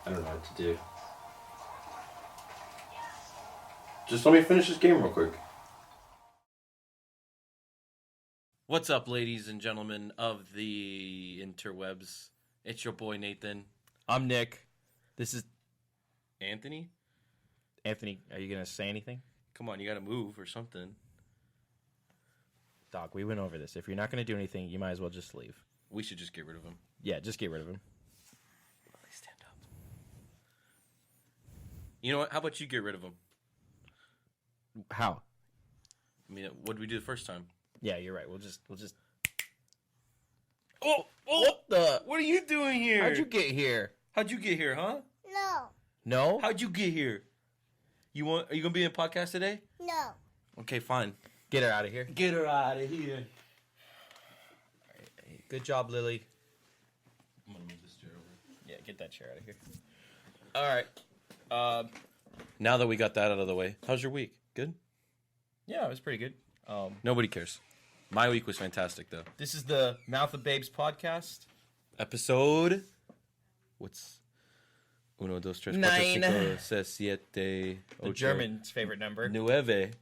I don't know what to do. Just let me finish this game real quick. What's up, ladies and gentlemen of the interwebs? It's your boy Nathan. I'm Nick. This is Anthony? Anthony. Are you going to say anything? Come on, you gotta move or something. Doc, we went over this. If you're not going to do anything, you might as well just leave. We should just get rid of him. Yeah, just get rid of him. Stand up. You know what? How about you get rid of him? How? I mean, what did we do the first time? Yeah, you're right. We'll just. Oh! What the? What are you doing here? How'd you get here? How'd you get here, huh? No? How'd you get here? Are you gonna be in a podcast today? No. Okay, fine. Get her out of here. Get her out of here. Good job, Lily. I'm gonna move this chair over. Yeah, get that chair out of here. All right. Now that we got that out of the way, how's your week? Good? Yeah, it was pretty good. Nobody cares. My week was fantastic, though. This is the Mouth of Babes podcast. Episode... What's... 1, 2, 3, 4, 9. 5, 6, 7, 8... The German's favorite number. 9.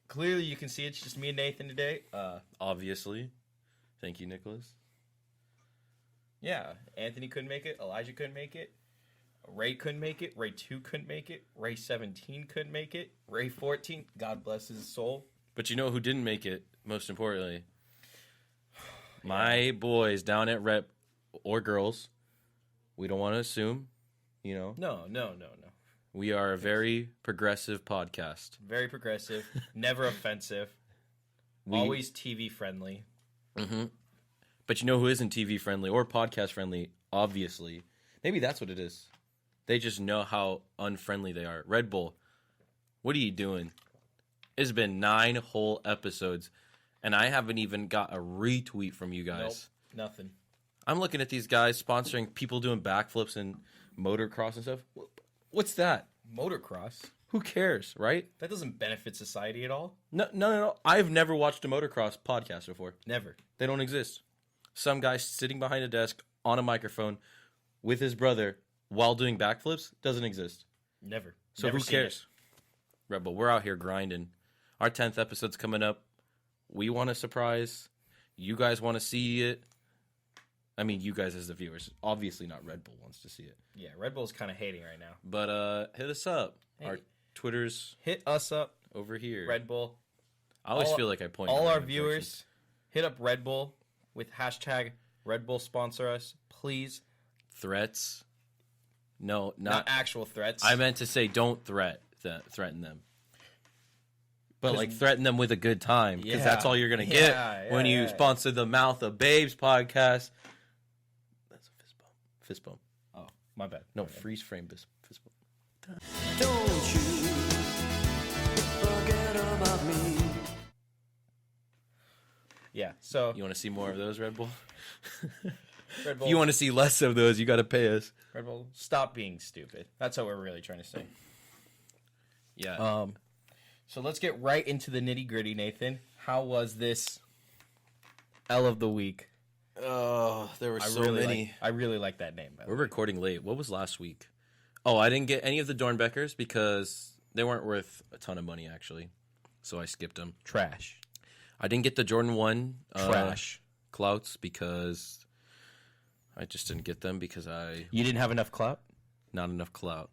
Clearly, you can see it's just me and Nathan today. Obviously. Thank you, Nicholas. Yeah, Anthony couldn't make it. Elijah couldn't make it. Ray couldn't make it. Ray 2 couldn't make it. Ray 17 couldn't make it. Ray 14, God bless his soul. But you know who didn't make it, most importantly? My boys down at Rep, or girls. We don't want to assume, you know. No. We are a very progressive podcast. Very progressive. Never offensive. Always TV friendly. Mm-hmm. But you know who isn't TV friendly or podcast friendly, obviously. Maybe that's what it is. They just know how unfriendly they are. Red Bull, what are you doing? It's been 9 whole episodes, and I haven't even got a retweet from you guys. Nope, nothing. I'm looking at these guys sponsoring people doing backflips and motocross and stuff. What's that? Motocross? Who cares, right? That doesn't benefit society at all. No. I've never watched a motocross podcast before. Never. They don't exist. Some guy sitting behind a desk on a microphone with his brother while doing backflips doesn't exist. Never. So Never who cares? Rebel, we're out here grinding. Our 10th episode's coming up. We want a surprise. You guys want to see it. I mean, you guys as the viewers. Obviously not Red Bull wants to see it. Yeah, Red Bull's kind of hating right now. But hit us up. Hey. Our Twitter's Hit us up, over here. Red Bull. I always feel like I point all in our random viewers. directions. Hit up Red Bull with hashtag Red Bull sponsor us, please. Threats. No, Not actual threats. I meant to say don't threaten them. But like threaten them with a good time, because that's all you're gonna get when you sponsor the Mouth of Babes podcast. That's a fist bump. Fist bump. Oh, my bad. No, freeze frame fist bump. Don't you forget about me. Yeah. So You want to see more of those, Red Bull? Red Bull, If you want to see less of those, you got to pay us. Red Bull, stop being stupid. That's what we're really trying to say. Yeah. So let's get right into the nitty gritty, Nathan. How was this L of the week? Oh, there were so many. I really like that name. By the We're way. recording late. What was last week? Oh, I didn't get any of the Dornbeckers because they weren't worth a ton of money, actually. So I skipped them. Trash. I didn't get the Jordan 1 Trash. clouts because I just didn't get them because You didn't have enough clout? not enough clout.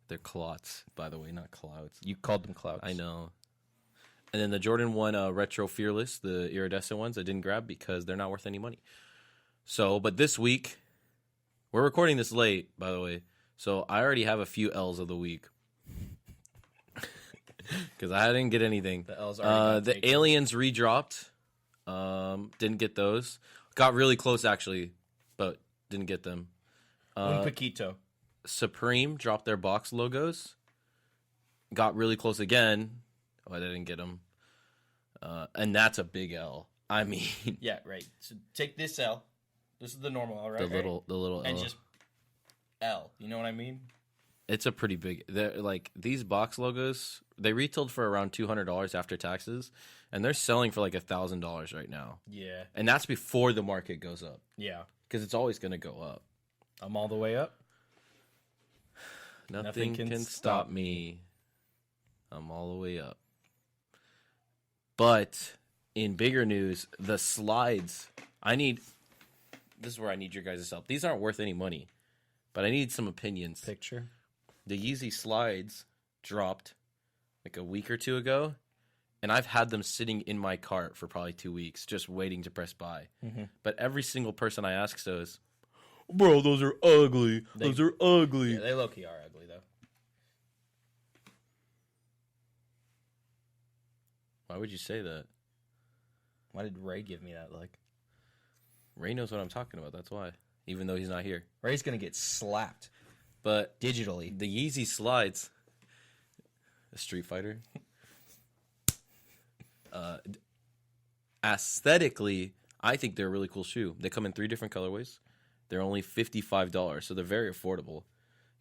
They're clots, by the way, not clouds. You called them clouts. I know. And then the Jordan 1 Retro Fearless, the iridescent ones, I didn't grab because they're not worth any money. So, but this week, we're recording this late, by the way, so I already have a few L's of the week. Because I didn't get anything. The L's already got the taken. aliens redropped. Didn't get those. Got really close, actually, but didn't get them. Un poquito. Supreme dropped their box logos. Got really close again. Oh, I didn't get them. And that's a big L. I mean, Yeah, right. So take this L. This is the normal L, right? the little And L. just L. You know what I mean? It's a pretty big. They're like these box logos. They retailed for around $200 after taxes, and they're selling for like $1,000 right now. Yeah. And that's before the market goes up, Yeah. because it's always going to go up. I'm all the way up. Nothing can stop me. I'm all the way up. But in bigger news, the slides. This is where I need your guys' help. These aren't worth any money, but I need some opinions. Picture. The Yeezy slides dropped like a week or two ago, and I've had them sitting in my cart for probably 2 weeks, just waiting to press buy. Mm-hmm. But every single person I ask says, "Bro, those are ugly. Those are ugly." Yeah, they low-key are ugly, though. Why would you say that? Why did Ray give me that look? Ray knows what I'm talking about. That's why. Even though he's not here. Ray's going to get slapped But digitally. the Yeezy slides, a Street Fighter, aesthetically, I think they're a really cool shoe. They come in 3 different colorways. They're only $55, so they're very affordable,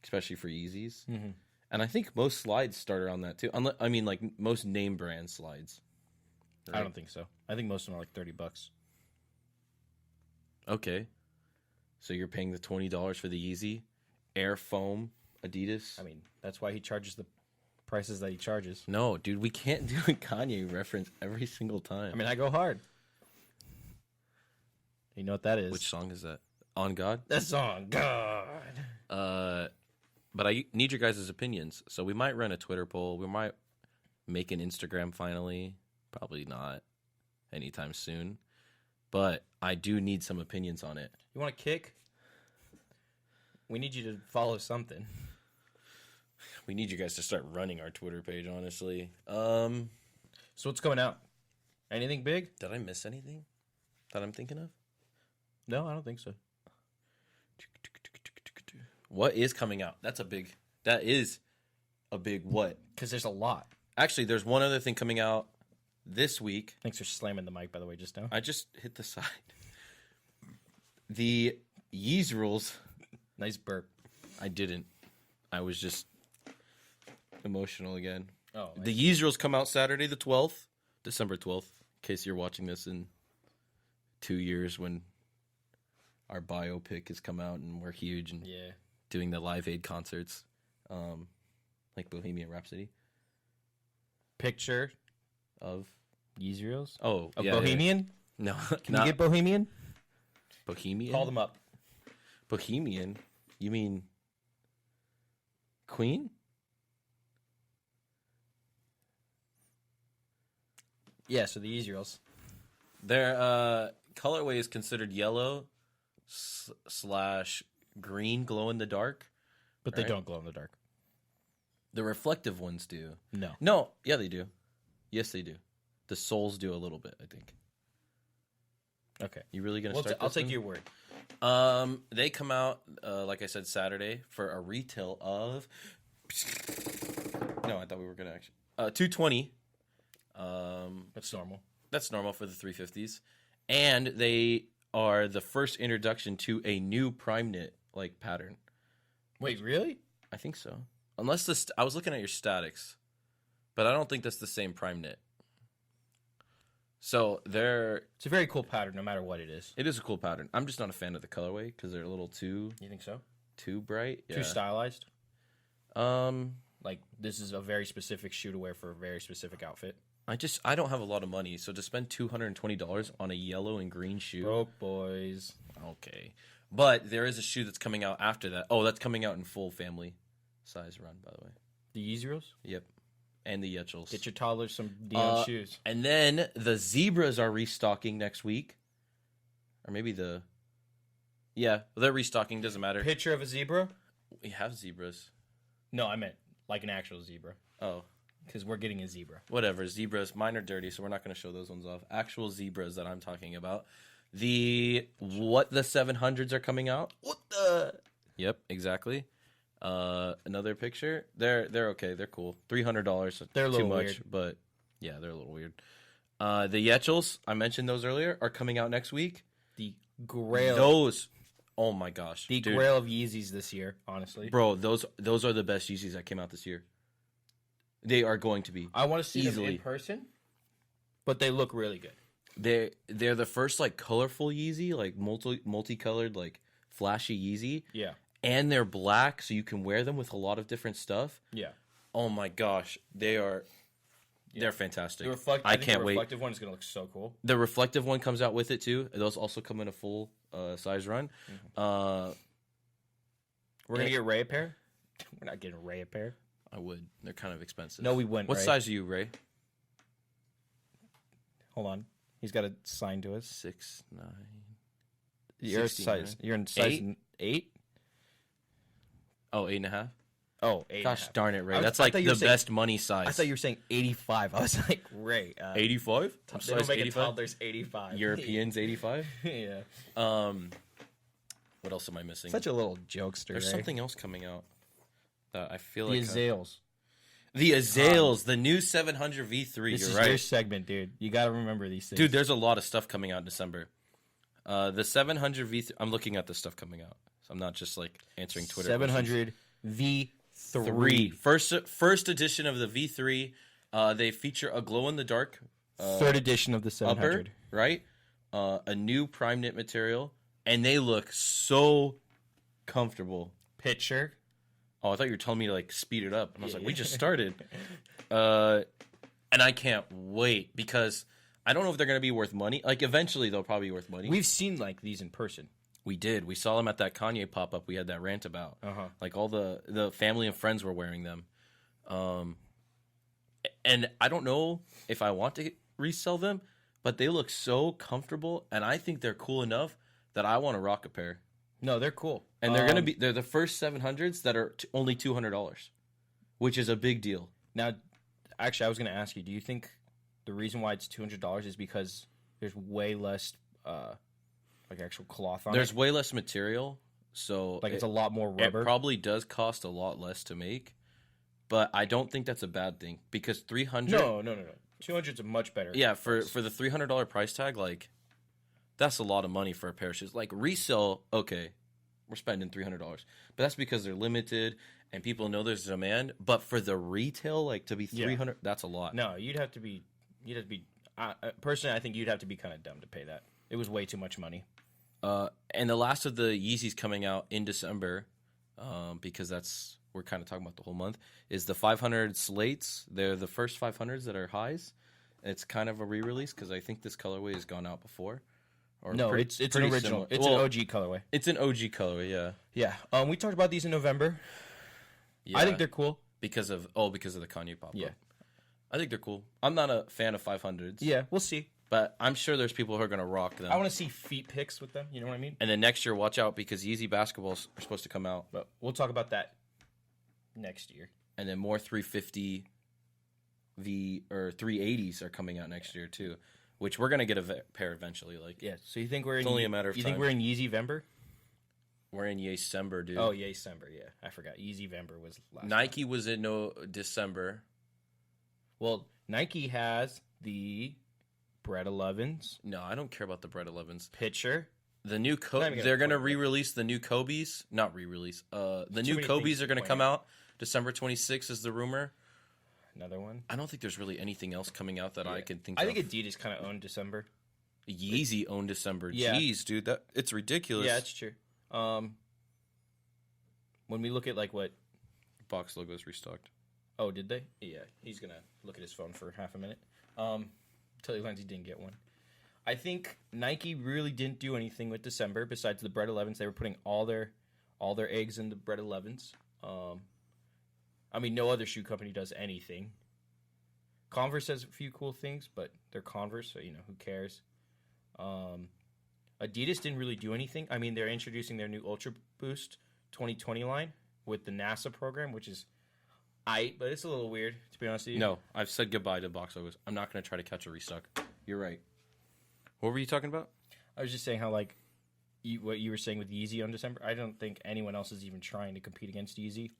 especially for Yeezys. Mm-hmm. And I think most slides start around that too. I mean, like most name brand slides. I don't think so. I think most of them are like $30. Okay. So you're paying the $20 for the Yeezy Air Foam Adidas? I mean, that's why he charges the prices that he charges. No, dude, we can't do a Kanye reference every single time. I mean, I go hard. You know what that is? Which song is that? On God? That song. God. But I need your guys' opinions. So we might run a Twitter poll. We might make an Instagram finally. Probably not anytime soon. But I do need some opinions on it. You want to kick? We need you to follow something. We need you guys to start running our Twitter page, honestly. So what's coming out? Anything big? Did I miss anything that I'm thinking of? No, I don't think so. What is coming out? That is a big what? Because there's a lot. Actually, there's one other thing coming out this week. Thanks for slamming the mic, by the way, just now. I just hit the side. The Yeez rules. Nice burp. I didn't. I was just emotional again. Oh, nice. The Yeez rules come out Saturday the 12th, December 12th, in case you're watching this in 2 years when our biopic has come out and we're huge and doing the Live Aid concerts, like Bohemian Rhapsody. Picture Of Yeezy Reels? Oh, Of yeah, Bohemian? No, Can you get Bohemian? Bohemian? Call them up. Bohemian? You mean Queen? Yeah, so the Yeezy Reels. Their colorway is considered yellow / green, glow in the dark. But they Right. don't glow in the dark. The reflective ones do. No. No, yeah, they do. Yes, they do. The soles do a little bit, I think. Okay. You really gonna Well, start? I'll this take one? your word. They come out, like I said, Saturday for a retail of. No, I thought we were gonna actually $220. That's normal. That's normal for the 350s, and they are the first introduction to a new prime knit like pattern. Wait, really? I think so. Unless I was looking at your statics, but I don't think that's the same prime knit. So It's a very cool pattern, no matter what it is. it is a cool pattern. I'm just not a fan of the colorway because they're a little too You think so? bright. Too stylized? Um, Like, this is a very specific shoe to wear for a very specific outfit. I don't have a lot of money, so to spend $220 on a yellow and green shoe. Broke boys. Okay. But there is a shoe that's coming out after that. Oh, that's coming out in full family size run, by the way. The Yeezy Reels? Yep. And the Yetchels. Get your toddlers some Dion shoes. And then the Zebras are restocking next week. Or maybe yeah, they're restocking, doesn't matter. Picture of a zebra? We have zebras. No, I meant like an actual zebra. Oh, Because we're getting a zebra. whatever. Zebras, mine are dirty, so we're not going to show those ones off. Actual zebras that I'm talking about. The 700s are coming out. What the? Yep, exactly. Another picture. They're okay. They're cool. $300. They're a too little much, weird. but yeah, they're a little weird. The Yetchels, I mentioned those earlier, are coming out next week. The grail. Those, oh my gosh, The dude. grail of Yeezys this year, honestly. Bro, those are the best Yeezys that came out this year. They are going to be. I want to see them Easily. in person, but they look really good. They're the first like colorful Yeezy, like multicolored, like flashy Yeezy, Yeah. and they're black, so you can wear them with a lot of different stuff. Yeah. Oh my gosh, they're fantastic. I can't the wait. reflective one is going to look so cool. The reflective one comes out with it too. Those also come in a full size run. We're going to get Ray a pair? We're not getting Ray a pair. I would. They're kind of expensive. No, we wouldn't, What Ray. size are you, Ray? Hold on. He's got to sign to us. 6'9". You're 69. size. You're in size 8? Oh, 8.5. Oh, 8. Gosh darn it, Ray. I was- That's I like thought the you were saying- best money size. I thought you were saying 85. I was like, Ray. 85. They don't make a toddler's 85. Europeans 85. Yeah. What else am I missing? Such a little jokester. There's Ray. something else coming out that I feel The like Azales. the Azales, the new 700 V3. This You're is right, your segment, dude. You got to remember these things. dude. There's a lot of stuff coming out in December. The 700 V3. I'm looking at the stuff coming out, so I'm not just like answering Twitter. 700 V3. questions. First edition of the V3. They feature a glow in the dark Third edition of the 700. upper, right? A new prime knit material, and they look so comfortable. Picture. Oh, I thought you were telling me to like speed it up, and I was like, we just started. And I can't wait because I don't know if they're going to be worth money. Like eventually, they'll probably be worth money. We've seen like these in person. We did. We saw them at that Kanye pop up. We had that rant about. Like all the family and friends were wearing them. And I don't know if I want to resell them, but they look so comfortable, and I think they're cool enough that I want to rock a pair. No, they're cool. And they're the first 700s that are only $200, which is a big deal. Now, actually, I was going to ask you, do you think the reason why it's $200 is because there's way less like actual cloth on There's it? way less material, so Like it's a lot more rubber? It probably does cost a lot less to make, but I don't think that's a bad thing because 300. No. 200's a much better. Yeah, for the $300 price tag, like that's a lot of money for a pair of shoes. Like resale, okay, we're spending $300, but that's because they're limited and people know there's demand. But for the retail, like to be 300, that's a lot. No, you'd have to be. Personally, I think you'd have to be kind of dumb to pay that. It was way too much money. And the last of the Yeezys coming out in December, because we're kind of talking about the whole month, is the 500 slates. They're the first 500s that are highs. It's kind of a re-release because I think this colorway has gone out before. Or No, it's an original. similar. It's an OG colorway. It's an OG colorway, yeah. Yeah. We talked about these in November. Yeah. I think they're cool. because of the Kanye pop up. Yeah. I think they're cool. I'm not a fan of 500s. Yeah, we'll see. But I'm sure there's people who are going to rock them. I want to see feet pics with them. You know what I mean? And then next year, watch out because Yeezy basketballs are supposed to come out. But we'll talk about that next year. And then more 350 or 380s are coming out next year too, which we're going to get a pair eventually. Like, Yeah. So you think we're in? It's only a matter of You time. think we're in Yeezy Vember? we're in December, dude. Oh, yeah, December. Yeah, I forgot. Yeezy Vember was last. Nike was in December. Well, Nike has the Bread 11s No, I don't care about the Bread 11s. pitcher. The new Not even gonna they're going to point it. re-release the new Kobe's. Not re-release. The Too new many Kobe's things are to going to point come out. out December 26th is the rumor. Another one. I don't think there's really anything else coming out that I can think I of. think Adidas kind of owned December. Yeezy owned December. Yeah. Jeez, dude, it's ridiculous. Yeah, it's true. When we look at like what? Box logo is restocked. Oh, did they? Yeah, he's gonna look at his phone for half a minute. Tell you Lindsay didn't get one. I think Nike really didn't do anything with December besides the Bread 11s. They were putting all their eggs in the Bread 11s. I mean, no other shoe company does anything. Converse has a few cool things, but they're Converse, so who cares? Adidas didn't really do anything. I mean, they're introducing their new Ultra Boost 2020 line with the NASA program, which is but it's a little weird, to be honest with you. No, I've said goodbye to box logos. I'm not going to try to catch a restock. You're right. What were you talking about? I was just saying how, like, what you were saying with Yeezy on December, I don't think anyone else is even trying to compete against Yeezy.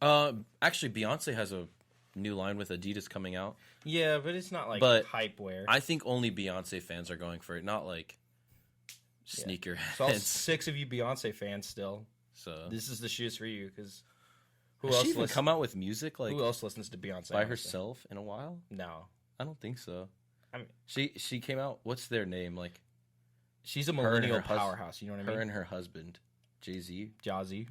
Actually, Beyonce has a new line with Adidas coming out. Yeah, but it's not, like, But hype wear. I think only Beyonce fans are going for it, not, like, sneaker So all heads. 6 of you Beyonce fans still. So, This is the shoes for you, because has she even come out with music, like, who else listens to Beyonce? by honestly? herself in a while? No. I don't think so. I mean, She came out, what's their name? Like, she's a her and millennial her powerhouse, you know what I mean? her and her husband. Jay-Z. Jazzy.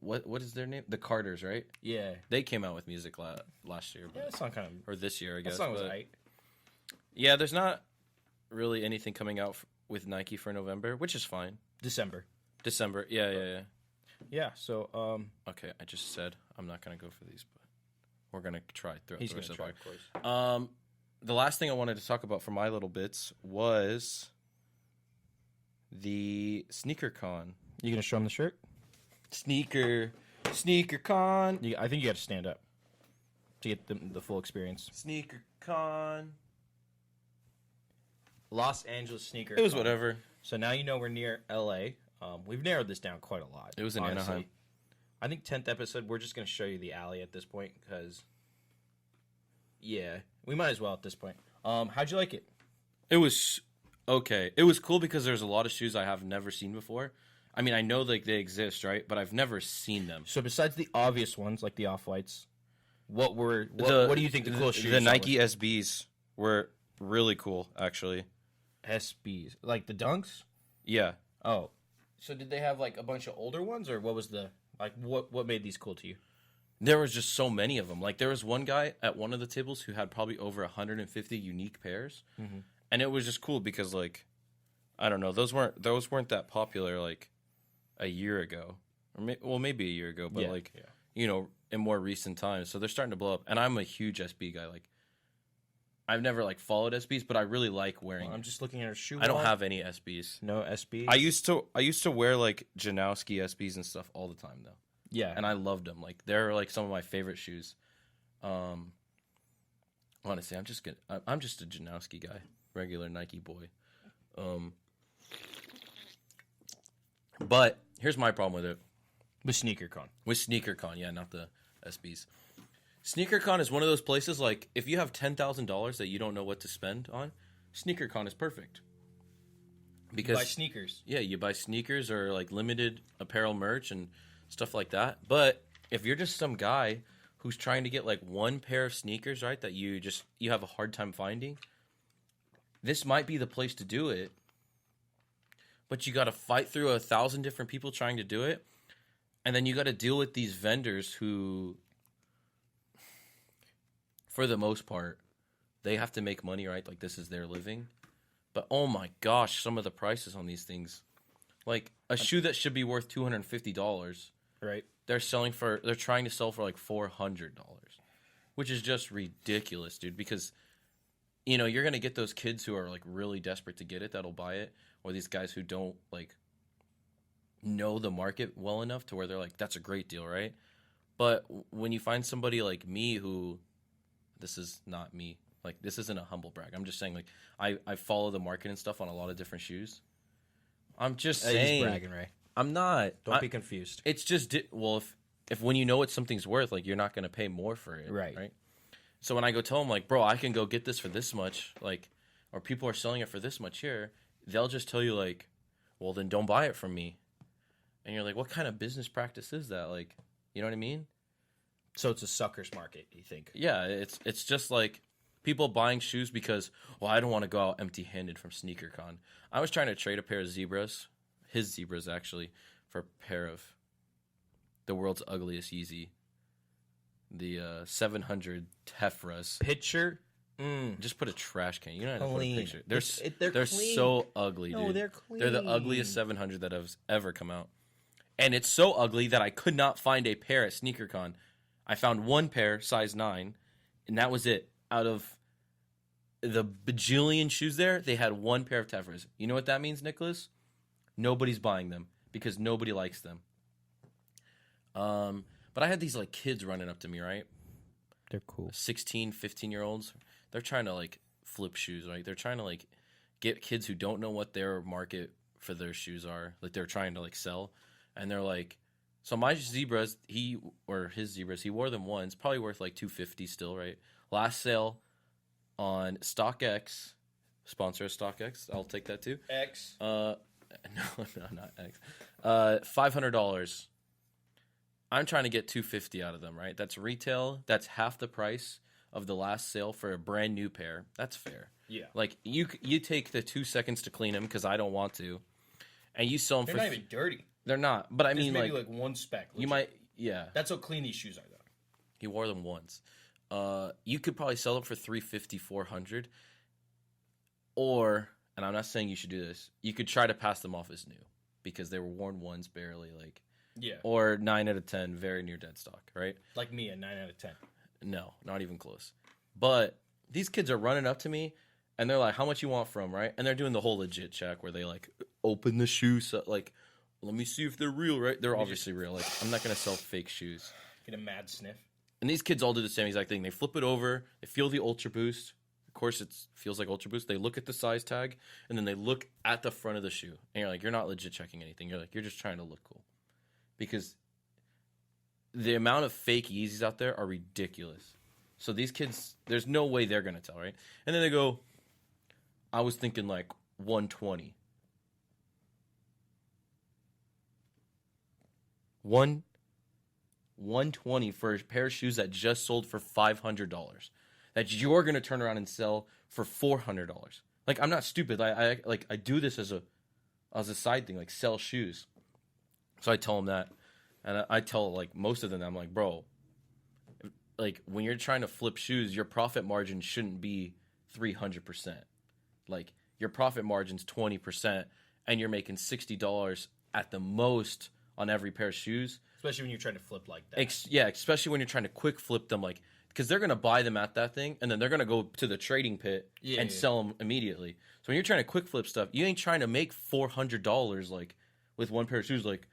What is their name? The Carters, right? Yeah. They came out with music last year, Yeah, but, that song kind of. or this year, I guess. That song was but- right. Yeah, there's not really anything coming out with Nike for November, which is fine. December. December, yeah. Yeah. So Okay, I just said I'm not gonna go for these, but we're gonna try throughout he's the gonna rest of try, the of course. The last thing I wanted to talk about for my little bits was the sneaker con. You gonna show him the shirt? Sneaker con. I think you got to stand up to get the full experience. Sneaker con. Los Angeles sneaker. It was con. whatever. So now you know we're near LA. We've narrowed this down quite a lot. It was in honestly. Anaheim. I think 10th episode, we're just going to show you the alley at this point because, yeah, we might as well at this point. How'd you like it? It was okay. It was cool because there's a lot of shoes I have never seen before. I mean, I know like they exist, right? But I've never seen them. So besides the obvious ones like the Off-Whites, what do you think the coolest shoes The are? Nike SBs were really cool, actually. SBs, like the Dunks. Yeah. Oh, so did they have like a bunch of older ones, or what was the like? What made these cool to you? There was just so many of them. Like there was one guy at one of the tables who had probably over 150 unique pairs, and it was just cool because like, I don't know, those weren't that popular like a year ago, or maybe a year ago, but you know, in more recent times. So they're starting to blow up, and I'm a huge SB guy. Like, I've never like followed SBs, but I really like wearing. I'm just looking at her shoe. I don't wall. have any SBs. No SBs. I used to wear like Janowski SBs and stuff all the time though. Yeah, And I loved them. Like they're like some of my favorite shoes. Honestly, I'm just a Janowski guy, regular Nike boy. But here's my problem with it. with SneakerCon. With SneakerCon, yeah, not the SBs. SneakerCon is one of those places like if you have $10,000 that you don't know what to spend on, SneakerCon is perfect. Because Buy sneakers. yeah, you buy sneakers or like limited apparel merch and stuff like that. But if you're just some guy who's trying to get like one pair of sneakers, right, that you have a hard time finding, this might be the place to do it. But you got to fight through 1,000 different people trying to do it. And then you got to deal with these vendors who, for the most part, they have to make money, right? Like this is their living. But oh my gosh, some of the prices on these things. Like a shoe that should be worth $250, Right. they're trying to sell for like $400, which is just ridiculous, dude, because you know, you're going to get those kids who are like really desperate to get it that'll buy it, or these guys who don't like know the market well enough to where they're like that's a great deal, right? But when you find somebody like me who, this is not me, like this isn't a humble brag, I'm just saying like I follow the market and stuff on a lot of different shoes. I'm just saying, He's bragging, Ray. I'm not. Don't be confused. It's just well, if when you know what something's worth, like you're not going to pay more for it, Right. So when I go tell them like, bro, I can go get this for this much, like, or people are selling it for this much here, they'll just tell you like, well, then don't buy it from me. And you're like, what kind of business practice is that? Like, you know what I mean? So it's a sucker's market, you think? Yeah, it's just like people buying shoes because, well, I don't want to go out empty-handed from SneakerCon. I was trying to trade a pair of zebras, his zebras actually, for a pair of the world's ugliest Yeezy, the 700 Tefras. Picture? Just put a trash can. You don't have to put a Clean. picture. They're They're clean. so ugly, dude. No, they're They're the clean. ugliest 700 that has ever come out. And it's so ugly that I could not find a pair at SneakerCon. I found one pair, size 9, and that was it. Out of the bajillion shoes there, they had one pair of Tefras. You know what that means, Nicholas? Nobody's buying them because nobody likes them. But I had these like kids running up to me, right? They're cool. 16, 15-year-olds. They're trying to like flip shoes, right? They're trying to like get kids who don't know what their market for their shoes are. Like they're trying to like sell. And they're like, so my zebras, he wore them once, probably worth like $250 still, right? Last sale on StockX, sponsor of StockX, I'll take that too. X. No, not X. $500. I'm trying to get $250 out of them, right? That's retail. That's half the price of the last sale for a brand new pair. That's fair. Yeah. Like you take the 2 seconds to clean them because I don't want to, and you sell them They're for not even dirty. They're not. But I There's mean, maybe like, like one speck. you legit. might, yeah. That's how clean these shoes are, though. He wore them once. You could probably sell them for $350, $400. Or, and I'm not saying you should do this, you could try to pass them off as new because they were worn once barely, like, Yeah. or 9 out of 10, very near dead stock, right? Like me, a 9 out of 10. No, not even close. But these kids are running up to me and they're like, how much you want from, right? And they're doing the whole legit check where they like open the shoe, so, like, let me see if they're real, right? They're obviously real. Like, I'm not going to sell fake shoes. Get a mad sniff. And these kids all do the same exact thing. They flip it over, they feel the Ultra Boost. Of course, it feels like Ultra Boost. They look at the size tag, and then they look at the front of the shoe. And you're like, you're not legit checking anything. You're like, you're just trying to look cool. Because the amount of fake Yeezys out there are ridiculous. So these kids, there's no way they're going to tell, right? And then they go, I was thinking like 120. 120 for a pair of shoes that just sold for $500 that you're going to turn around and sell for $400. Like, I'm not stupid. I do this as a side thing, like sell shoes. So I tell them that, and I tell like most of them, I'm like, bro, like when you're trying to flip shoes, your profit margin shouldn't be 300%. Like your profit margin's 20%, and you're making $60 at the most on every pair of shoes. Especially when you're trying to flip like that. Yeah, especially when you're trying to quick flip them, like, because they're going to buy them at that thing, and then they're going to go to the trading pit and sell them immediately. So when you're trying to quick flip stuff, you ain't trying to make $400, like, with one pair of shoes, like,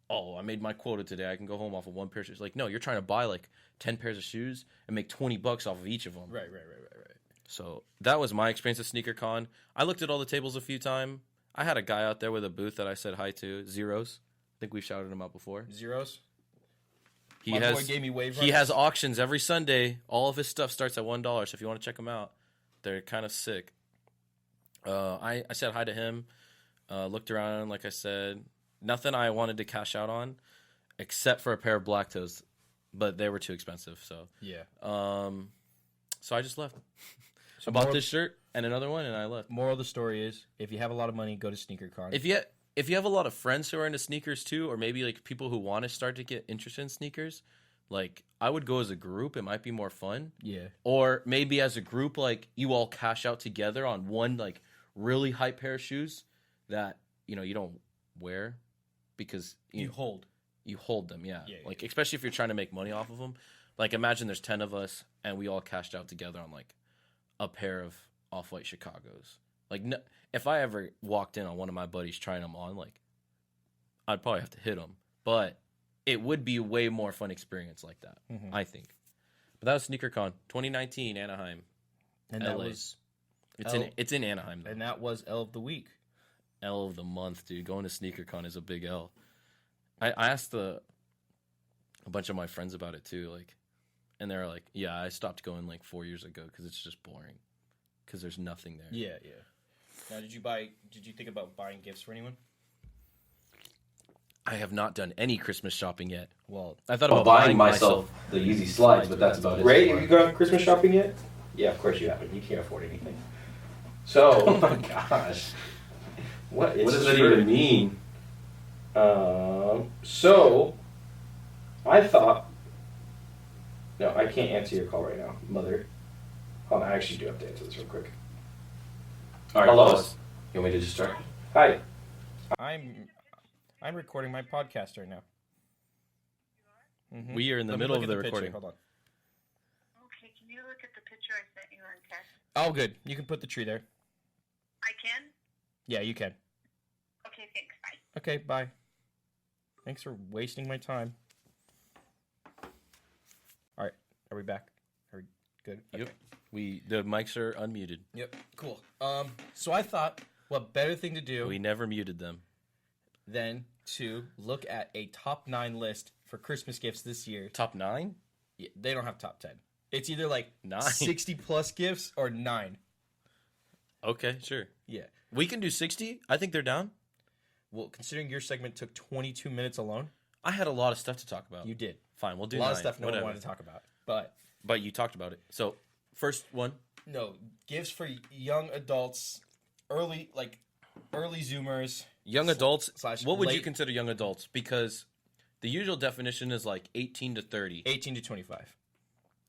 oh, I made my quota today, I can go home off of one pair of shoes. Like, no, you're trying to buy, like, 10 pairs of shoes and make $20 off of each of them. Right. So that was my experience at SneakerCon. I looked at all the tables a few times. I had a guy out there with a booth that I said hi to, Zeros. I think we've shouted him out before. Zeros? He My has boy gave me wave he runners. has auctions every Sunday. All of his stuff starts at $1. So if you want to check them out, they're kind of sick. I said hi to him. Looked around, like I said, nothing I wanted to cash out on, except for a pair of black toes, but they were too expensive. So Yeah. so I just left. So I bought this shirt and another one, and I left. Moral of the story is, if you have a lot of money, go to SneakerCon. If you have a lot of friends who are into sneakers too, or maybe like people who want to start to get interested in sneakers, like I would go as a group. It might be more fun. Yeah. Or maybe as a group, like you all cash out together on one like really hype pair of shoes that you don't wear because You hold. you hold them. Yeah. Yeah. Like especially if you're trying to make money off of them. Like imagine there's 10 of us and we all cashed out together on like a pair of Off-White Chicagos. Like no, if I ever walked in on one of my buddies trying them on, like I'd probably have to hit them. But it would be a way more fun experience like that, I think. But that was SneakerCon 2019, Anaheim. And LA. that was It's in Anaheim though. and that was L of the week. L of the month, dude. Going to SneakerCon is a big L. I asked a bunch of my friends about it too, like, and they're like, "Yeah, I stopped going like 4 years ago because it's just boring, because there's nothing there." Yeah. Now, did you think about buying gifts for anyone? I have not done any Christmas shopping yet. Well, I thought about buying myself the Yeezy slides, but that's about it. Ray, have you gone Christmas shopping yet? Yeah, of course you haven't. You can't afford anything. So, Oh my gosh. what What does that even mean? So, I thought. No, I can't answer your call right now, mother. Hold on, I actually do have to answer this real quick. All right, Hello? close. You want me to just start? Hi. I'm recording my podcast right now. We are in the Let me middle look of at the picture. recording. Hold on. Okay, can you look at the picture I sent you on text? Oh, good. You can put the tree there. I can? Yeah, you can. Okay, thanks. Bye. Okay, bye. Thanks for wasting my time. All right, are we back? Are we good? Yep. Okay. The mics are unmuted. Yep. Cool. So I thought, what better thing to do We never muted them. than to look at a top 9 list for Christmas gifts this year. Top 9? Yeah, they don't have top 10. It's either like 9. 60 plus gifts or 9. Okay, sure. Yeah. We can do 60. I think they're down. Well, considering your segment took 22 minutes alone, I had a lot of stuff to talk about. you did. Fine, we'll do A lot 9. of stuff no whatever. one wanted to talk about. But But you talked about it. So, first one. no, gifts for young adults, early Zoomers, Young adults. slash What would you late- consider young adults? Because the usual definition is like 18 to 30. 18 to 25.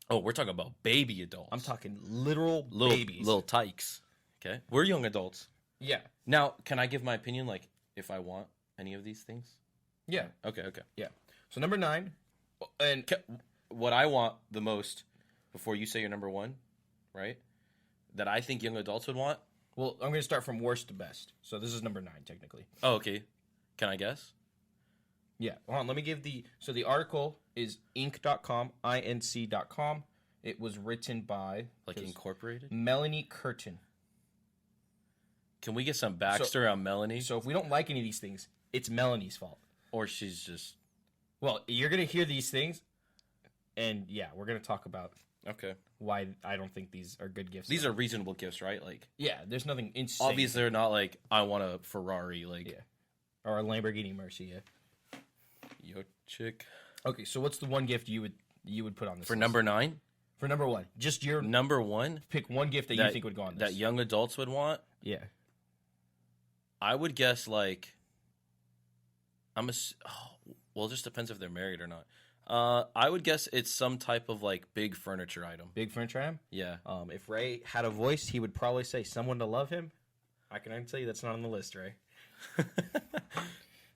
Oh, we're talking about baby adults. I'm talking literal little babies. little tykes. Okay, we're young adults. Yeah. Now, can I give my opinion? Like, if I want any of these things? Yeah. Okay. Yeah. So number 9, and What I want the most, before you say your number 1, right? That I think young adults would want. well, I'm going to start from worst to best. So this is number 9 technically. Oh, okay. Can I guess? Yeah. Hold on. Let me give the. So the article is inc.com, inc.com. It was written by Like incorporated? Melanie Curtin. Can we get some backstory on Melanie? So if we don't like any of these things, it's Melanie's fault. Or she's just Well, you're going to hear these things, and yeah, we're going to talk about okay. why I don't think these are good gifts. These are reasonable gifts, right? Like, Yeah, there's nothing insane. obviously, they're not like I want a Ferrari. Like, Yeah. Or a Lamborghini Mercy, yeah. yo, chick. Okay, so what's the one gift you would put on this For list? number 9, For number 1. Just your number 1 pick one gift that you think would go on this. that young adults would want. Yeah. I would guess like well, it just depends if they're married or not. I would guess it's some type of like big furniture item. Big furniture item? Yeah. If Ray had a voice, he would probably say someone to love him. I can already tell you that's not on the list, Ray.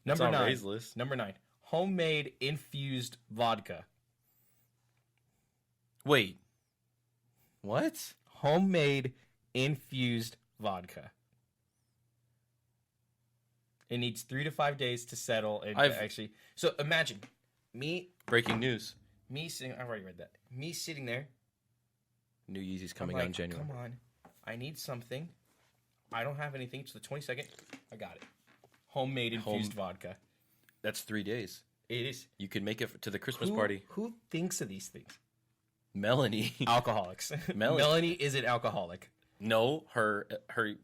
Number on 9. Ray's list. Number 9. Homemade infused vodka. Wait. What? Homemade infused vodka. It needs 3 to 5 days to settle and actually. So imagine me Breaking news. sitting. I've already read that. Me sitting there. New Yeezy's I'm coming like, out in January. Come on, I need something. I don't have anything. It's the 22nd. I got it. Homemade infused vodka. That's 3 days. It is. You could make it to the Christmas party. Who thinks of these things? Melanie. Alcoholics. Melanie. Melanie is an alcoholic. No, her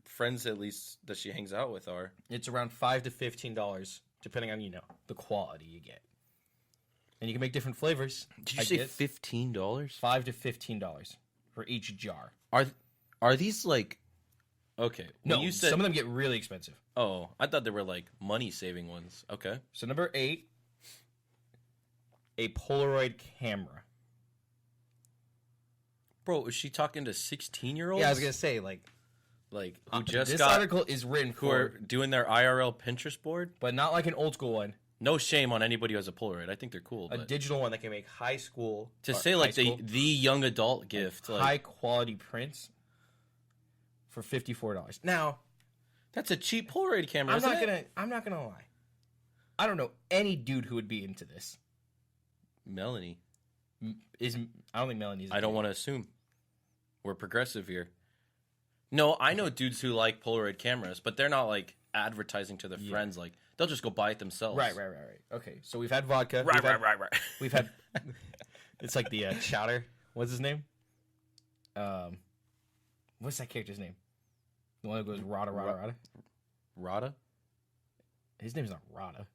friends at least that she hangs out with are. It's around $5 to $15, depending on the quality you get. And you can make different flavors. Did you say $15? $5 to $15 for each jar? Are these like okay? No, you said some of them get really expensive. oh, I thought they were like money saving ones. Okay. So number 8, a Polaroid camera. Bro, is she talking to 16-year-olds? Yeah, I was gonna say like who just this got article is written who for, are doing their IRL Pinterest board. but not like an old school one. No shame on anybody who has a Polaroid. I think they're cool. A But digital one that can make high school to or say like high school, the young adult gift, like, high quality prints for $54. Now that's a cheap Polaroid camera. I'm isn't it? not gonna lie. I don't know any dude who would be into this. Melanie. I don't think Melanie's. I don't want to assume. We're progressive here. No, I know dudes who like Polaroid cameras, but they're not like advertising to their friends. Like they'll just go buy it themselves. Right. Okay, so we've had vodka. Right. We've had. It's like the chowder. What's his name? What's that character's name? The one that goes Rada. Rada? His name's not Rada.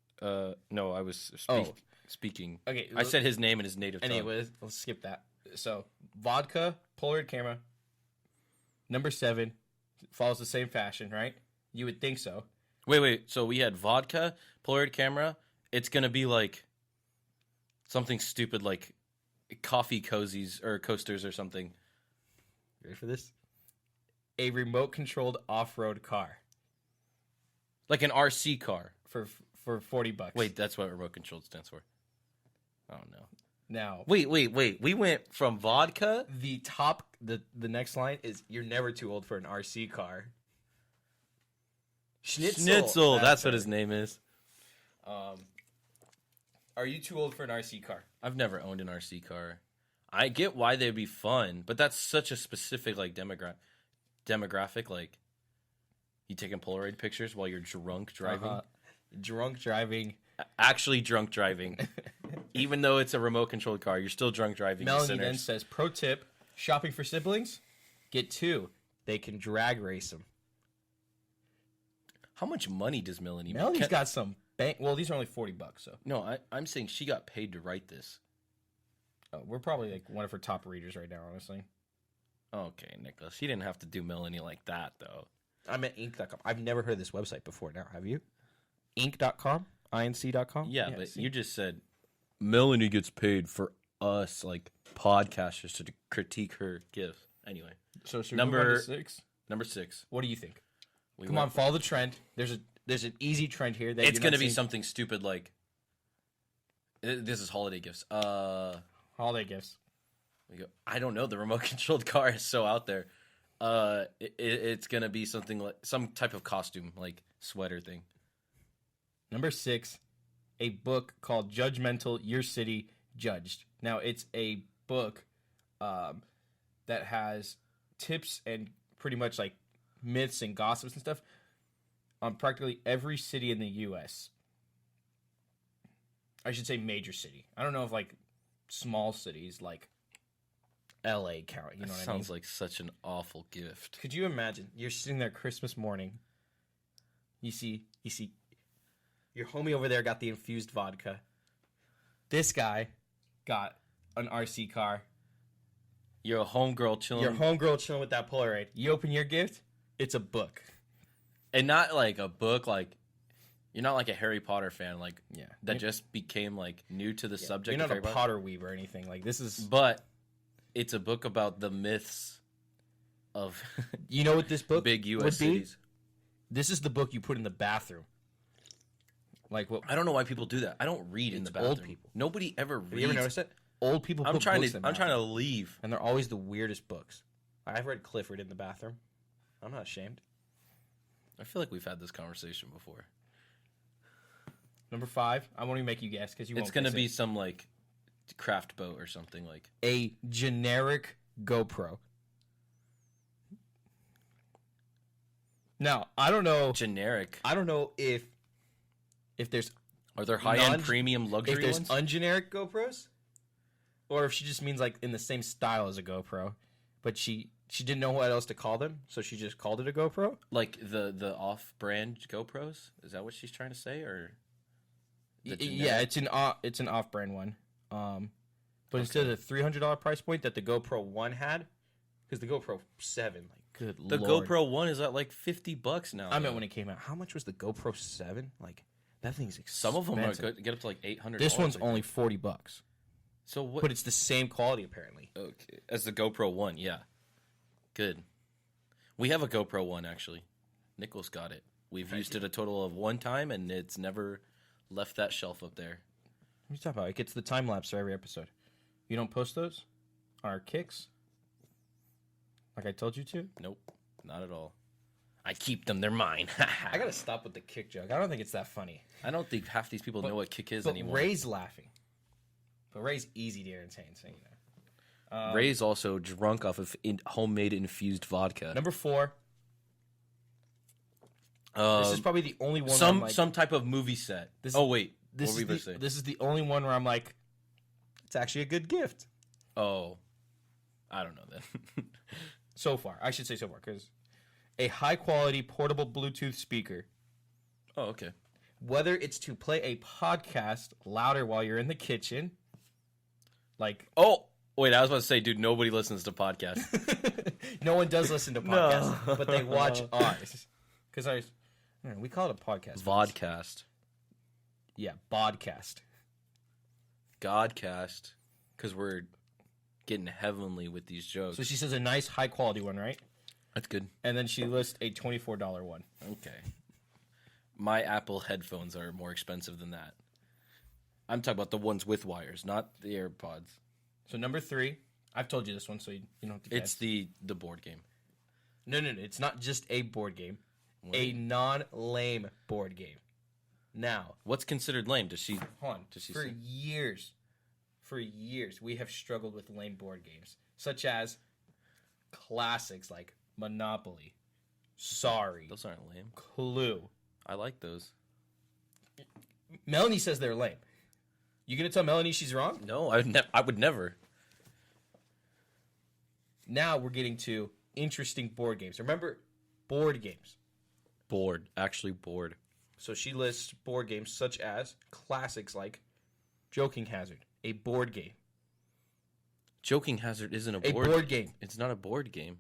No, I was speaking. Okay, I said his name in his native tongue. Anyways, let's skip that. So vodka, Polaroid camera. Number 7 follows the same fashion, right? You would think so. Wait. So we had vodka, Polaroid camera. It's gonna be like something stupid, like coffee cozies or coasters or something. Ready for this? A remote-controlled off-road car Like an RC car. for $40. Wait, that's what remote control stands for. Oh no. Now, Wait. We went from vodka. the next line is you're never too old for an RC car. Schnitzel. That's what right. his name is. Are you too old for an RC car? I've never owned an RC car. I get why they'd be fun, but that's such a specific like demographic. Like you taking Polaroid pictures while you're drunk driving. Drunk driving. Actually drunk driving. Even though it's a remote controlled car, you're still drunk driving. Melanie then says, pro tip, shopping for siblings, get 2. They can drag race them. How much money does Melanie make? Melanie's got some bank. Well, these are only $40, so. No, I'm saying she got paid to write this. We're probably like one of her top readers right now, honestly. Okay, Nicholas. She didn't have to do Melanie like that, though. I'm at Inc.com. I've never heard of this website before now. Have you? Inc.com, inc.com. Yeah, but see? you just said Melanie gets paid for us, like podcasters, to critique her gifts. Anyway, So should number- we move on to 6? number 6. What do you think? We Come went- on, follow the trend. There's an easy trend here. That It's you're going not to be seeing. something stupid like. This is holiday gifts. Holiday gifts. We go. I don't know. The remote controlled car is so out there. It's gonna be something like some type of costume, like sweater thing. Number 6, a book called Judgmental Your City Judged. Now, it's a book that has tips and pretty much like myths and gossips and stuff on practically every city in the U.S. I should say major city. I don't know if like small cities like L.A. count. You know what I mean? Sounds like such an awful gift. Could you imagine? You're sitting there Christmas morning. You see your homie over there got the infused vodka. This guy got an RC car. You're a homegirl chilling, Your homegirl chilling with that Polaroid. You open your gift, it's a book. and not like a book. Like you're not like a Harry Potter fan, like Yeah. that just became like new to the subject. You're not of a Harry Potter. Potter weeb or anything. Like this is But it's a book about the myths of you know what this book big would U.S. be? cities. This is the book you put in the bathroom. Like what I don't know why people do that. I don't read in the It's bathroom. old people. Nobody ever reads. have you ever noticed it? Old people I'm put trying books to. in the I'm trying to bathroom. leave. And they're always the weirdest books. I've read Clifford in the bathroom. I'm not ashamed. I feel like we've had this conversation before. Number 5, I won't even make you guess because you won't It's gonna guess be it. some like craft boat or something like. A generic GoPro. Now, I don't know Generic. if there's Are there high end Non- premium luxury if there's ones? ungeneric GoPros, or if she just means like in the same style as a GoPro, but she didn't know what else to call them, so she just called it a GoPro. Like the off brand GoPros? Is that what she's trying to say, or? the Yeah, generic? it's an off-brand one. But instead of the $300 price point that the GoPro 1 had, because the GoPro 7, like good The lord. GoPro One is at like $50 now. I meant though. when it came out. How much was the GoPro 7? Like that thing's expensive. Some of them are good, get up to like $800. This one's I only think. $40, So what? but it's the same quality apparently. Okay, as the GoPro One, yeah. Good. We have a GoPro One actually. Nichols got it. We've used it a total of one time, and it's never left that shelf up there. What are you talking about? It gets the time lapse for every episode. You don't post those on our kicks, like I told you to. Nope, not at all. I keep them; they're mine. I gotta stop with the kick joke. I don't think it's that funny. I don't think half these people know what kick is But anymore. Ray's laughing. But Ray's easy to entertain, so you know. Ray's also drunk off of homemade infused vodka. Number 4. This Um, is probably the only one. where I'm like, some type of movie set. This- Oh wait, This what were you is gonna the, say? this is the only one where I'm like, it's actually a good gift Oh, I don't know then. so far. I should say so far because a high quality portable Bluetooth speaker. Oh, okay. Whether it's to play a podcast louder while you're in the kitchen, like Oh, wait, I was about to say, dude, nobody listens to podcasts. no one does listen to podcasts, but they watch ours. Because we call it a podcast. Vodcast. Yeah, podcast. Godcast. Because we're getting heavenly with these jokes. So she says a nice high quality one, right? That's good. And then she lists a $24 one. Okay. My Apple headphones are more expensive than that. I'm talking about the ones with wires, not the AirPods. So number 3, I've told you this one, so you don't have to guess. It's the board game. No. It's not just a board game. A non-lame board game. Now, What's considered lame? Does she? hold on. Does she For say? years, we have struggled with lame board games, such as classics like Monopoly, Sorry, Those aren't lame. Clue. I like those. Melanie says they're lame. You gonna tell Melanie she's wrong? No, I would never. Now we're getting to interesting board games. Remember, board games. Bored. Actually bored. So she lists board games such as classics like Joking Hazard, a board game. Joking Hazard isn't a A board. board game. It's not a board game.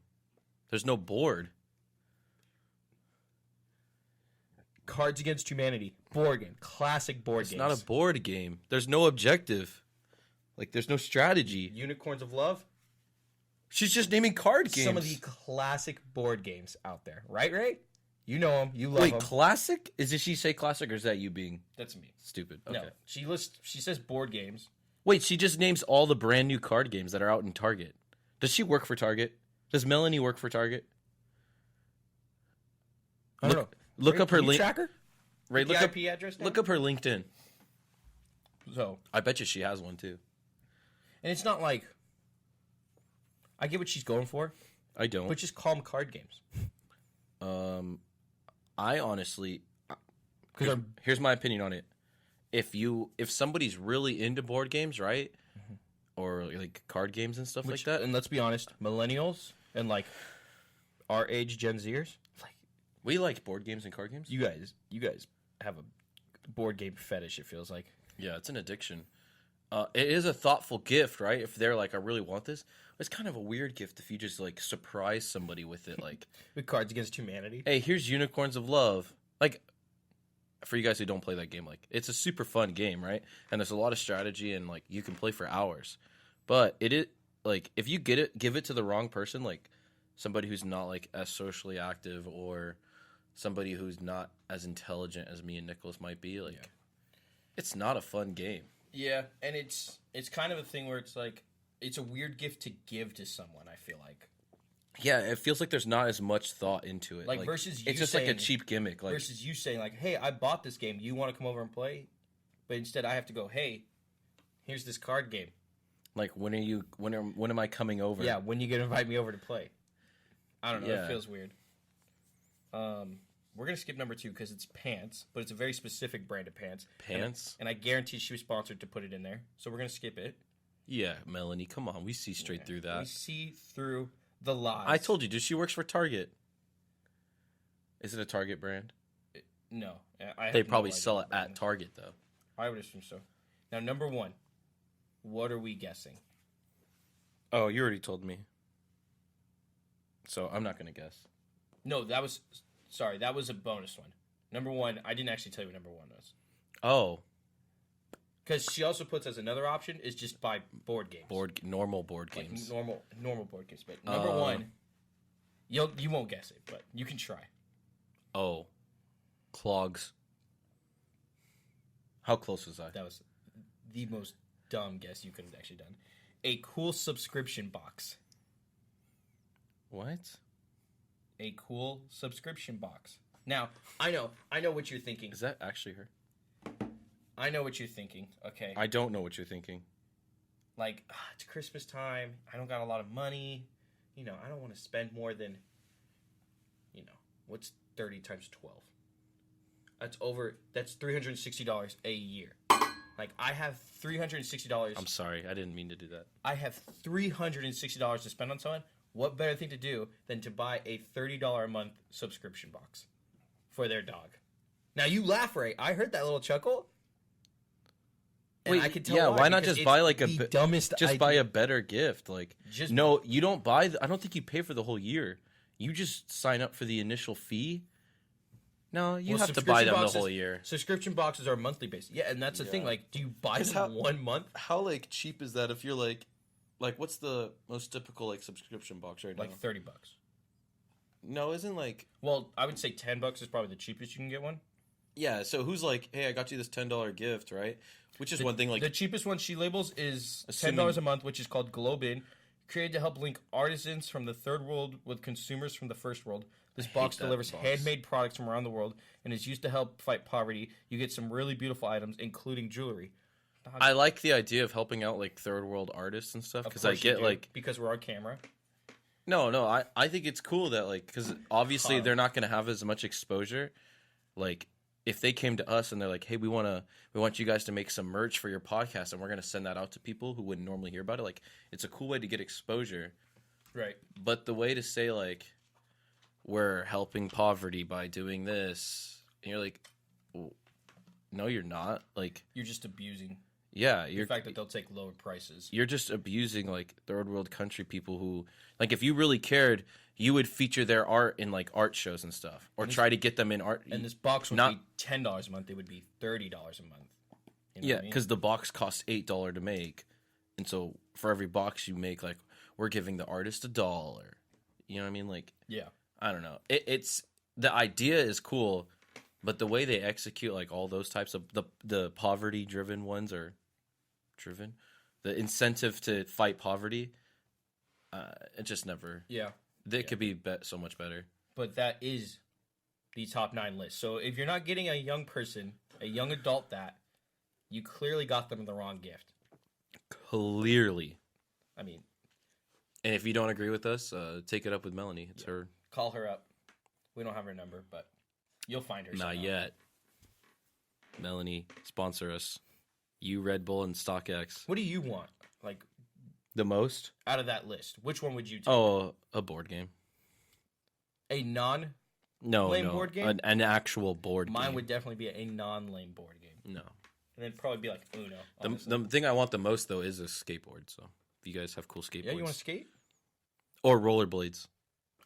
There's no board. Cards Against Humanity. Board game. Classic board It's games. not a board game. There's no objective. Like, there's no strategy. Unicorns of Love. She's just naming card games. Some of the classic board games out there. Right, Ray? You know them. You love Wait, them. classic? Did she say classic, or is that you being That's me. stupid? Okay. No. She says board games. Wait, she just names all the brand new card games that are out in Target. Does she work for Target? Does Melanie work for Target? I don't know. Look Ray, up her can you link. track her? Ray, The look up IP address. look up her LinkedIn. So, I bet you she has one too. and it's not like I get what she's going for, I don't. but just call them card games. I honestly, Because here's my opinion on it. If somebody's really into board games, right, or like card games and stuff like that, and let's be honest, millennials and like our age, Gen Zers, like we like board games and card games. you guys have a board game fetish. It feels like. Yeah, it's an addiction. It is a thoughtful gift, right? If they're like, I really want this. It's kind of a weird gift if you just like surprise somebody with it, like, With Cards Against Humanity. hey, here's Unicorns of Love. Like, for you guys who don't play that game, like, it's a super fun game, right? And there's a lot of strategy and like you can play for hours. But it is like if you give it to the wrong person, like somebody who's not like as socially active or somebody who's not as intelligent as me and Nicholas might be, like, it's not a fun game. Yeah, and it's kind of a thing where it's like it's a weird gift to give to someone. I feel like Yeah, it feels like there's not as much thought into it. Like, versus you it's just like a saying- cheap gimmick. Like, versus you saying like, "Hey, I bought this game. You want to come over and play?" But instead, I have to go, "Hey, here's this card game. when am I coming over? Yeah, when you gonna invite me over to play?" I don't know. Yeah. It feels weird. We're gonna skip number 2 because it's pants, but it's a very specific brand of pants. Pants? And I guarantee she was sponsored to put it in there, so we're gonna skip it. Yeah, Melanie, come on, we see straight through that. We see through the lies. I told you, dude. She works for Target. Is it a Target brand? No. I They have no probably idea sell what it brand. at Target though. I would assume so. Now, number 1. What are we guessing? Oh, you already told me. So I'm not gonna guess. No, that was a bonus one. Number 1, I didn't actually tell you what number 1 was. Oh, Because she also puts as another option is just buy board games. normal board Like games. normal board games. But number 1, you won't guess it, but you can try. Oh, clogs. How close was I? That was the most dumb guess you could have actually done. A cool subscription box. What? A cool subscription box. Now, I know what you're thinking. Is that actually her? I know what you're thinking. Okay. I don't know what you're thinking. Like, it's Christmas time. I don't got a lot of money. I don't want to spend more than, what's 30 times 12? That's $360 a year. Like, I have $360. I'm sorry, I didn't mean to do that. I have $360 to spend on someone. What better thing to do than to buy a $30 a month subscription box for their dog? Now, you laugh, Ray. I heard that little chuckle. And Wait, I can tell yeah, why not because just it's buy like the dumbest just buy idea. a better gift? Like, Just- no, you don't buy. I don't think you pay for the whole year. You just sign up for the initial fee. No, you Well, have to buy them the subscription whole boxes- year. Subscription boxes are monthly based. Yeah, and that's the thing. Yeah. Like, do you buy 'Cause them how- 1 month? How like cheap is that? If you're like what's the most typical like subscription box right Like now? $30. No, isn't like Well, I would say $10 is probably the cheapest you can get one. yeah. So who's like, hey, I got you this $10 gift, right? Which is one thing. Like, The cheapest one she labels is Assuming- $10 a month, which is called Globin, created to help link artisans from the third world with consumers from the first world. This hate box that delivers box. handmade products from around the world and is used to help fight poverty. You get some really beautiful items, including jewelry. I like the idea of helping out like third world artists and stuff Of because I course you get do, like because we're on camera. no, I think it's cool that like because obviously Huh. they're not gonna have as much exposure. Like if they came to us and they're like, hey, we want you guys to make some merch for your podcast and we're gonna send that out to people who wouldn't normally hear about it. Like it's a cool way to get exposure. Right. But the way to say like we're helping poverty by doing this, and you're like, well, no, you're not. Like, You're just abusing. Yeah, The fact that they'll take lower prices. you're just abusing like third world country people who like if you really cared, you would feature their art in like art shows and stuff, or try to get them in art. And this box would be $10 a month. It would be $30 a month. You know yeah, what I mean? because the box costs $8 to make, and so for every box you make, like we're giving the artist $1. You know what I mean? Like, yeah, I don't know. It's the idea is cool, but the way they execute like all those types of the poverty driven ones are driven, the incentive to fight poverty, it just never. yeah. They could be so much better. But that is the top 9 list. So if you're not getting a young person, a young adult, that you clearly got them the wrong gift. Clearly. I mean, And if you don't agree with us, take it up with Melanie. It's her. call her up. We don't have her number, but you'll find her. Not somehow. yet. Melanie, sponsor us. You, Red Bull, and StockX. What do you want? Like, The most? out of that list, which one would you take? Oh, a board game. A non. No, Lame no. board game? An actual board Mine game. would definitely be a non-lame board game, No. and it'd probably be like Uno. The honestly. thing I want the most, though, is a skateboard. So if you guys have cool skateboards. Yeah, you want to skate? Or rollerblades.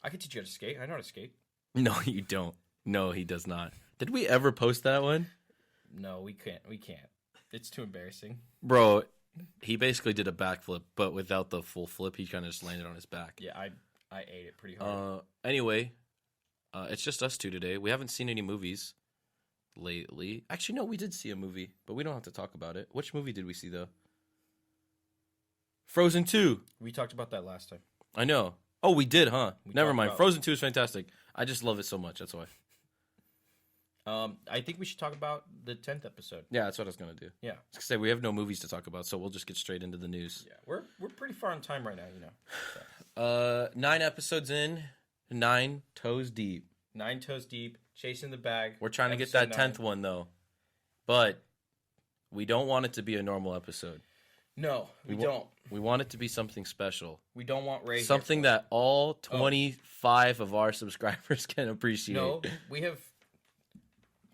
I could teach you how to skate. I know how to skate. No, you don't. No, he does not. Did we ever post that one? No, we can't. We can't. It's too embarrassing. Bro, he basically did a backflip, but without the full flip, he kind of just landed on his back. Yeah, I ate it pretty hard. Anyway, it's just us two today. We haven't seen any movies lately. Actually, no, we did see a movie, but we don't have to talk about it. Which movie did we see, though? Frozen 2. We talked about that last time. I know. Oh, we did, huh? Never talked mind. about- Frozen 2 is fantastic. I just love it so much. That's why. I think we should talk about the 10th episode. Yeah, that's what I was going to do. Yeah. I was gonna say, we have no movies to talk about, so we'll just get straight into the news. Yeah, we're pretty far on time right now, you know. 9 episodes in, 9 toes deep. 9 toes deep, chasing the bag. We're trying to get episode that 9. 10th one, though. But we don't want it to be a normal episode. No, we don't. We want it to be something special. We don't want Ray. here Something for it. that all 25 of our subscribers can appreciate. No, we have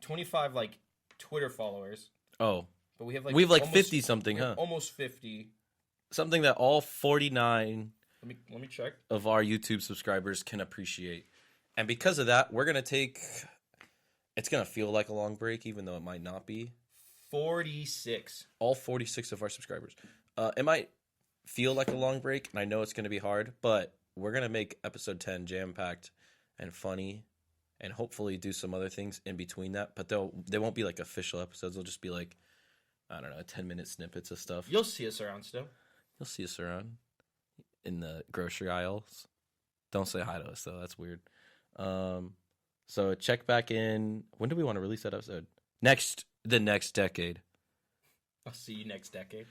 25 like Twitter followers, Oh, but we have we have like almost- 50 something, we have huh? Almost 50. Something that all 49 Let me check. of our YouTube subscribers can appreciate. And because of that, we're going to take... It's going to feel like a long break, even though it might not be. 46. All 46 of our subscribers. It might feel like a long break, and I know it's going to be hard, but we're going to make episode 10 jam-packed and funny, and hopefully do some other things in between that. But they won't be like official episodes. They'll just be like, I don't know, 10-minute snippets of stuff. You'll see us around still. You'll see us around in the grocery aisles. Don't say hi to us, though. That's weird. So check back in. When do we want to release that episode? The next decade. I'll see you next decade.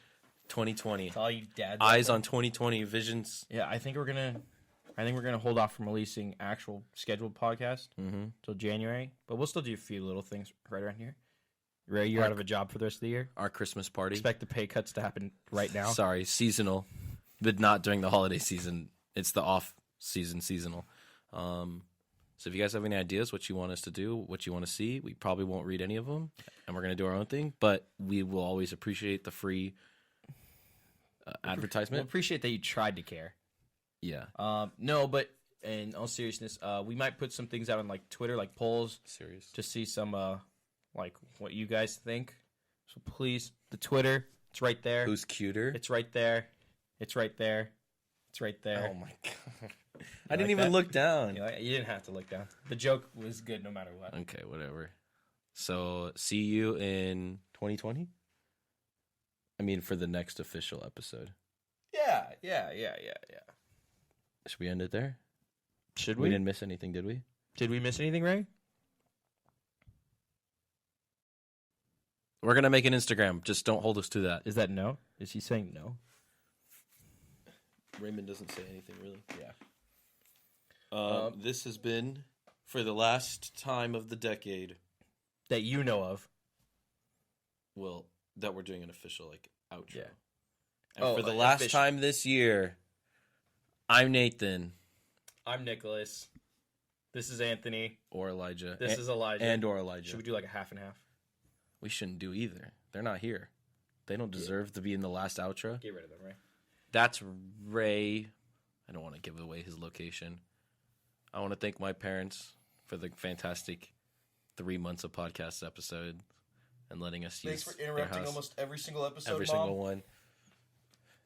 2020. To all you dads. Eyes out on 2020 visions. there. Yeah, I think we're gonna hold off from releasing actual scheduled podcast till January, but we'll still do a few little things right around here. Ray, you're out of a job for the rest of the year. Our Christmas party. Expect the pay cuts to happen right now. Sorry, seasonal, but not during the holiday season. It's the off season seasonal. So if you guys have any ideas what you want us to do, what you want to see, we probably won't read any of them, and we're gonna do our own thing. But we will always appreciate the free We'll advertisement. appreciate that you tried to care. Yeah, No, but in all seriousness, we might put some things out on like Twitter, like polls, serious. to see some like what you guys think. So please, the Twitter, it's right there. Who's cuter? It's right there. It's right there. It's right there. Oh my god! I didn't like even that? look down. You didn't have to look down. The joke was good no matter what. Okay, whatever. So see you in 2020. I mean, for the next official episode. Yeah. Should we end it there? Should We didn't miss anything, did we? Did we miss anything, Ray? We're gonna make an Instagram. Just don't hold us to that. Is that no? Is he saying no? Raymond doesn't say anything really. Yeah. This has been for the last time of the decade. That you know of. Well, that we're doing an official like outro. Yeah. And Oh, for the like, last official. time this year, I'm Nathan I'm Nicholas. This is Anthony. or Elijah. This is Elijah. and or Elijah. Should we do like a half and half? We shouldn't do either. They're not here. They don't deserve to be in the last outro. Get rid of them, right? That's Ray. I don't want to give away his location. I want to thank my parents for the fantastic 3 months of podcast episode and letting us use Thanks for their interrupting house. almost every single episode, Every Mom. single one.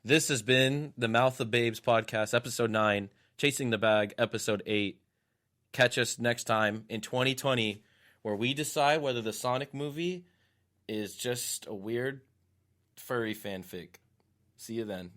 This has been the Mouth of Babes podcast, episode 9, Chasing the Bag, episode 8. Catch us next time in 2020, where we decide whether the Sonic movie is just a weird furry fanfic. See you then.